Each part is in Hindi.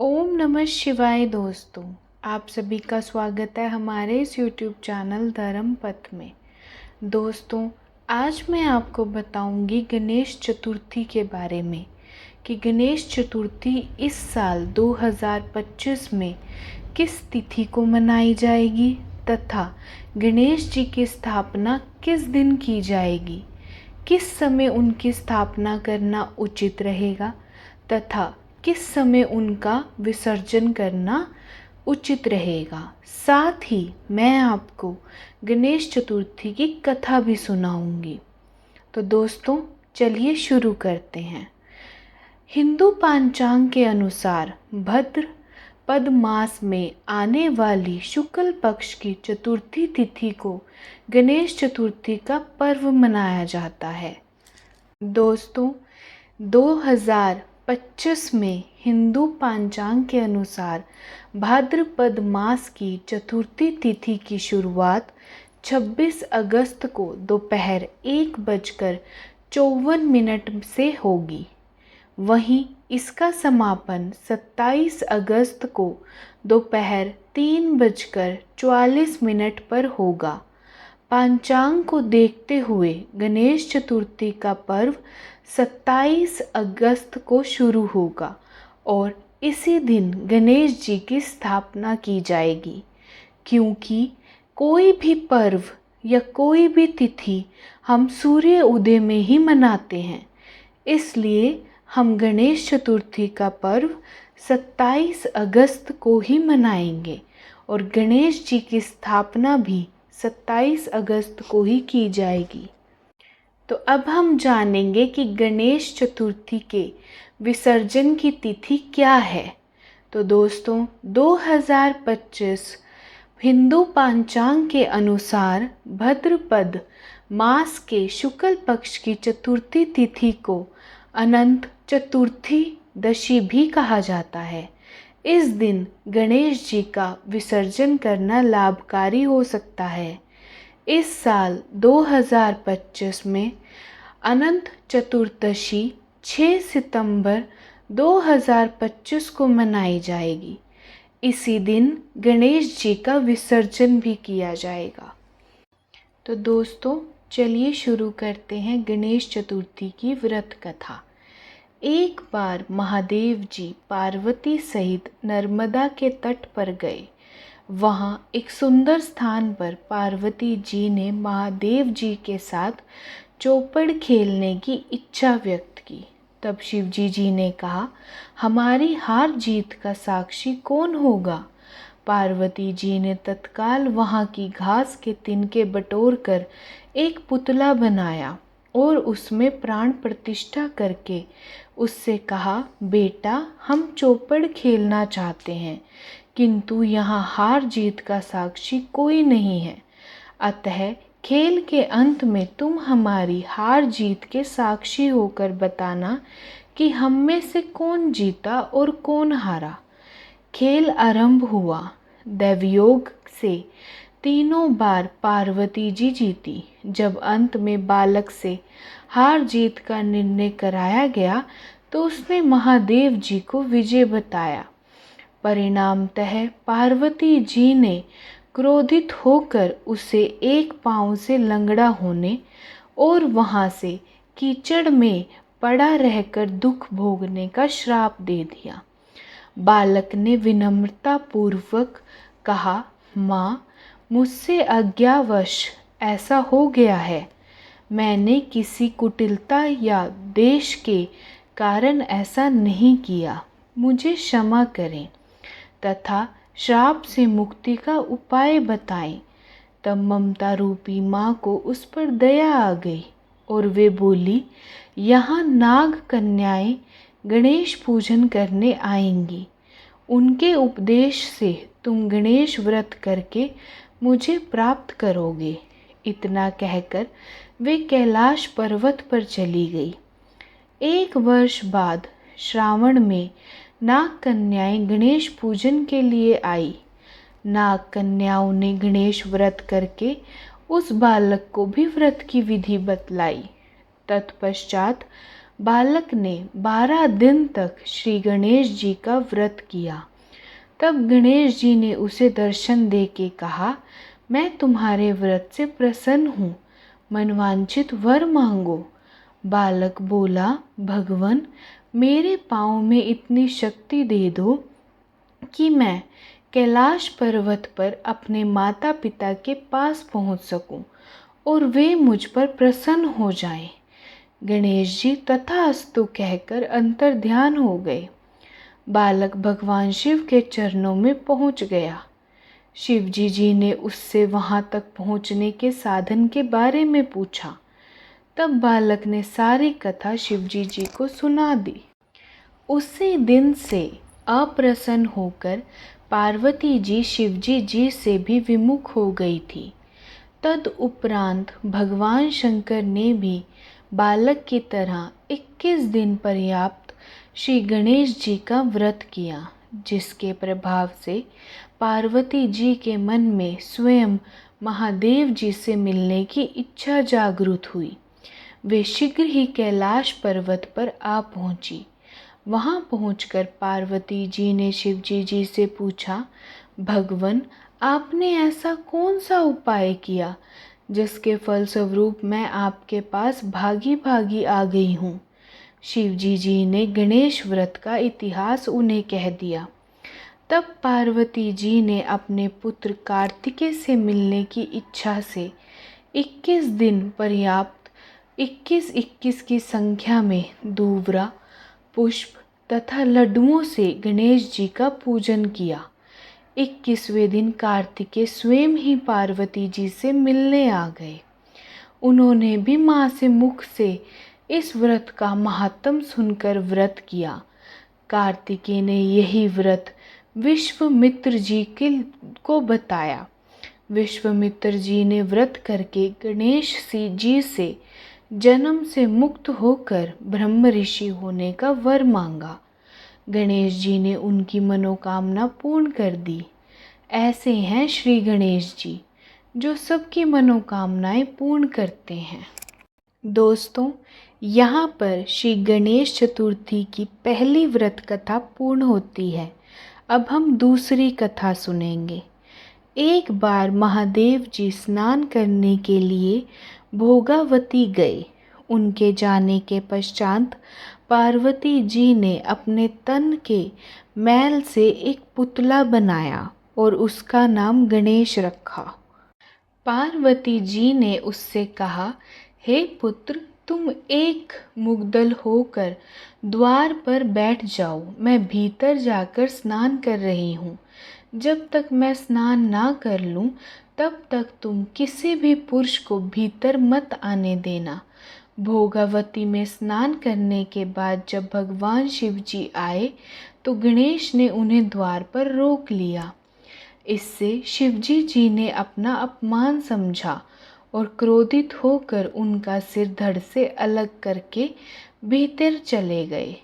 ओम नमः शिवाय दोस्तों। आप सभी का स्वागत है हमारे इस यूट्यूब चैनल धर्म पथ में। दोस्तों, आज मैं आपको बताऊंगी गणेश चतुर्थी के बारे में कि गणेश चतुर्थी इस साल 2025 में किस तिथि को मनाई जाएगी तथा गणेश जी की स्थापना किस दिन की जाएगी, किस समय उनकी स्थापना करना उचित रहेगा तथा किस समय उनका विसर्जन करना उचित रहेगा। साथ ही मैं आपको गणेश चतुर्थी की कथा भी सुनाऊंगी। तो दोस्तों, चलिए शुरू करते हैं। हिंदू पंचांग के अनुसार भाद्रपद मास में आने वाली शुक्ल पक्ष की चतुर्थी तिथि को गणेश चतुर्थी का पर्व मनाया जाता है। दोस्तों, 2025 में हिंदू पंचांग के अनुसार भाद्रपद मास की चतुर्थी तिथि की शुरुआत 26 अगस्त को दोपहर 1:54 से होगी। वहीं इसका समापन 27 अगस्त को दोपहर 3:44 पर होगा। पंचांग को देखते हुए गणेश चतुर्थी का पर्व 27 अगस्त को शुरू होगा और इसी दिन गणेश जी की स्थापना की जाएगी। क्योंकि कोई भी पर्व या कोई भी तिथि हम सूर्य उदय में ही मनाते हैं, इसलिए हम गणेश चतुर्थी का पर्व 27 अगस्त को ही मनाएंगे और गणेश जी की स्थापना भी 27 अगस्त को ही की जाएगी। तो अब हम जानेंगे कि गणेश चतुर्थी के विसर्जन की तिथि क्या है। तो दोस्तों, 2025 हिंदू पंचांग के अनुसार भाद्रपद मास के शुक्ल पक्ष की चतुर्थी तिथि को अनंत चतुर्थी भी कहा जाता है। इस दिन गणेश जी का विसर्जन करना लाभकारी हो सकता है। इस साल 2025 में अनंत चतुर्दशी 6 सितंबर 2025 को मनाई जाएगी। इसी दिन गणेश जी का विसर्जन भी किया जाएगा। तो दोस्तों, चलिए शुरू करते हैं गणेश चतुर्थी की व्रत कथा। एक बार महादेव जी पार्वती सहित नर्मदा के तट पर गए। वहाँ एक सुंदर स्थान पर पार्वती जी ने महादेव जी के साथ चौपड़ खेलने की इच्छा व्यक्त की। तब शिवजी जी ने कहा, हमारी हार जीत का साक्षी कौन होगा? पार्वती जी ने तत्काल वहाँ की घास के तिनके बटोर कर एक पुतला बनाया और उसमें प्राण प्रतिष्ठा करके उससे कहा, बेटा, हम चौपड़ खेलना चाहते हैं, किंतु यहाँ हार जीत का साक्षी कोई नहीं है। अतः खेल के अंत में तुम हमारी हार जीत के साक्षी होकर बताना कि हम में से कौन जीता और कौन हारा। खेल आरंभ हुआ। दैवयोग से तीनों बार पार्वती जी जीती। जब अंत में बालक से हार जीत का निर्णय कराया गया तो उसने महादेव जी को विजय बताया। परिणामतः पार्वती जी ने क्रोधित होकर उसे एक पांव से लंगड़ा होने और वहां से कीचड़ में पड़ा रहकर दुख भोगने का श्राप दे दिया। बालक ने विनम्रता पूर्वक कहा, माँ, मुझसे अज्ञावश ऐसा हो गया है। मैंने किसी कुटिलता या देश के कारण ऐसा नहीं किया। मुझे क्षमा करें तथा श्राप से मुक्ति का उपाय बताएं। तब ममता रूपी माँ को उस पर दया आ गई और वे बोली, यहाँ नाग कन्याएं गणेश पूजन करने आएंगी। उनके उपदेश से तुम गणेश व्रत करके मुझे प्राप्त करोगे। इतना कहकर वे कैलाश पर्वत पर चली गई। 1 वर्ष बाद श्रावण में नाग कन्याएं गणेश पूजन के लिए आई। नाग कन्याओं ने गणेश व्रत करके उस बालक को भी व्रत की विधि बतलाई। तत्पश्चात बालक ने 12 दिन तक श्री गणेश जी का व्रत किया। तब गणेश जी ने उसे दर्शन दे के कहा, मैं तुम्हारे व्रत से प्रसन्न हूँ, मनवांछित वर मांगो। बालक बोला, भगवन, मेरे पाँव में इतनी शक्ति दे दो कि मैं कैलाश पर्वत पर अपने माता पिता के पास पहुंच सकूं और वे मुझ पर प्रसन्न हो जाएं। गणेश जी तथास्तु कहकर अंतर ध्यान हो गए। बालक भगवान शिव के चरणों में पहुंच गया। शिवजी जी ने उससे वहां तक पहुंचने के साधन के बारे में पूछा। तब बालक ने सारी कथा शिवजी जी को सुना दी। उसी दिन से अप्रसन्न होकर पार्वती जी शिवजी जी से भी विमुख हो गई थी। तद उपरांत भगवान शंकर ने भी बालक की तरह 21 दिन पर्याप्त श्री गणेश जी का व्रत किया, जिसके प्रभाव से पार्वती जी के मन में स्वयं महादेव जी से मिलने की इच्छा जागृत हुई। वे शीघ्र ही कैलाश पर्वत पर आ पहुंची। वहां पहुंचकर पार्वती जी ने शिवजी जी से पूछा, भगवन, आपने ऐसा कौन सा उपाय किया जिसके फलस्वरूप मैं आपके पास भागी भागी आ गई हूँ। शिवजी जी ने गणेश व्रत का इतिहास उन्हें कह दिया। तब पार्वती जी ने अपने पुत्र कार्तिकेय से मिलने की इच्छा से 21 दिन पर्याप्त 21-21 की संख्या में दूबरा, पुष्प तथा लड्डुओं से गणेश जी का पूजन किया। 21वें दिन कार्तिकेय स्वयं ही पार्वती जी से मिलने आ गए। उन्होंने भी माँ से मुख से इस व्रत का महात्म सुनकर व्रत किया। कार्तिकेय ने यही व्रत विश्वामित्र जी को बताया। विश्वामित्र जी ने व्रत करके गणेश जी से जन्म से मुक्त होकर ब्रह्म ऋषि होने का वर मांगा। गणेश जी ने उनकी मनोकामना पूर्ण कर दी। ऐसे हैं श्री गणेश जी, जो सबकी मनोकामनाएं पूर्ण करते हैं। दोस्तों, यहाँ पर श्री गणेश चतुर्थी की पहली व्रत कथा पूर्ण होती है। अब हम दूसरी कथा सुनेंगे। एक बार महादेव जी स्नान करने के लिए भोगावती गए। उनके जाने के पश्चात पार्वती जी ने अपने तन के मैल से एक पुतला बनाया और उसका नाम गणेश रखा। पार्वती जी ने उससे कहा, हे पुत्र, तुम एक मुग्धल होकर द्वार पर बैठ जाओ, मैं भीतर जाकर स्नान कर रही हूँ। जब तक मैं स्नान ना कर लूँ तब तक तुम किसी भी पुरुष को भीतर मत आने देना। भोगावती में स्नान करने के बाद जब भगवान शिव जी आए तो गणेश ने उन्हें द्वार पर रोक लिया। इससे शिवजी जी ने अपना अपमान समझा और क्रोधित होकर उनका सिर धड़ से अलग करके भीतर चले गए।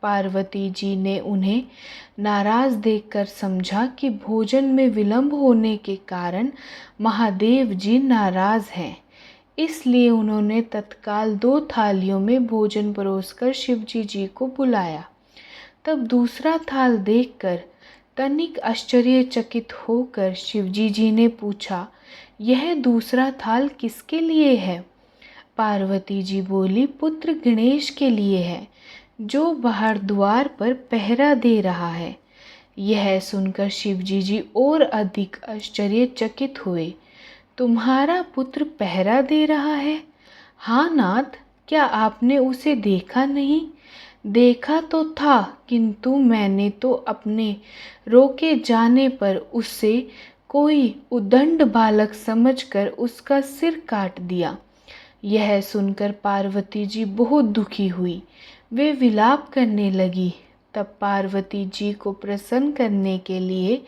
पार्वती जी ने उन्हें नाराज देखकर समझा कि भोजन में विलंब होने के कारण महादेव जी नाराज हैं। इसलिए उन्होंने तत्काल 2 थालियों में भोजन परोसकर शिवजी जी को बुलाया। तब दूसरा थाल देखकर तनिक आश्चर्यचकित होकर शिवजी जी ने पूछा, यह दूसरा थाल किसके लिए है? पार्वती जी बोली, पुत्र गणेश के लिए है, जो बाहर द्वार पर पहरा दे रहा है। यह सुनकर शिवजी जी और अधिक आश्चर्यचकित हुए। तुम्हारा पुत्र पहरा दे रहा है? हाँ नाथ, क्या आपने उसे देखा नहीं? देखा तो था, किंतु मैंने तो अपने रोके जाने पर उसे कोई उद्दंड बालक समझकर उसका सिर काट दिया। यह सुनकर पार्वती जी बहुत दुखी हुई। वे विलाप करने लगी। तब पार्वती जी को प्रसन्न करने के लिए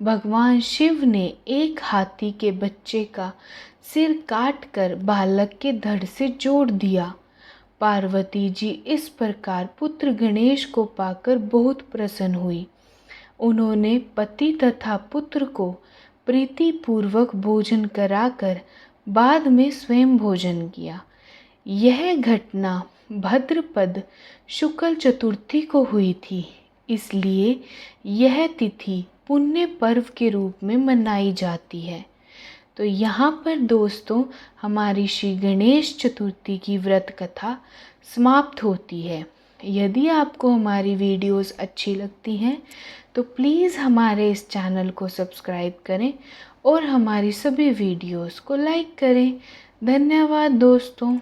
भगवान शिव ने एक हाथी के बच्चे का सिर काटकर बालक के धड़ से जोड़ दिया। पार्वती जी इस प्रकार पुत्र गणेश को पाकर बहुत प्रसन्न हुई। उन्होंने पति तथा पुत्र को प्रीतिपूर्वक भोजन कराकर बाद में स्वयं भोजन किया। यह घटना भाद्रपद शुक्ल चतुर्थी को हुई थी, इसलिए यह तिथि पुण्य पर्व के रूप में मनाई जाती है। तो यहाँ पर दोस्तों हमारी श्री गणेश चतुर्थी की व्रत कथा समाप्त होती है। यदि आपको हमारी वीडियोस अच्छी लगती हैं तो प्लीज़ हमारे इस चैनल को सब्सक्राइब करें और हमारी सभी वीडियोस को लाइक करें। धन्यवाद दोस्तों।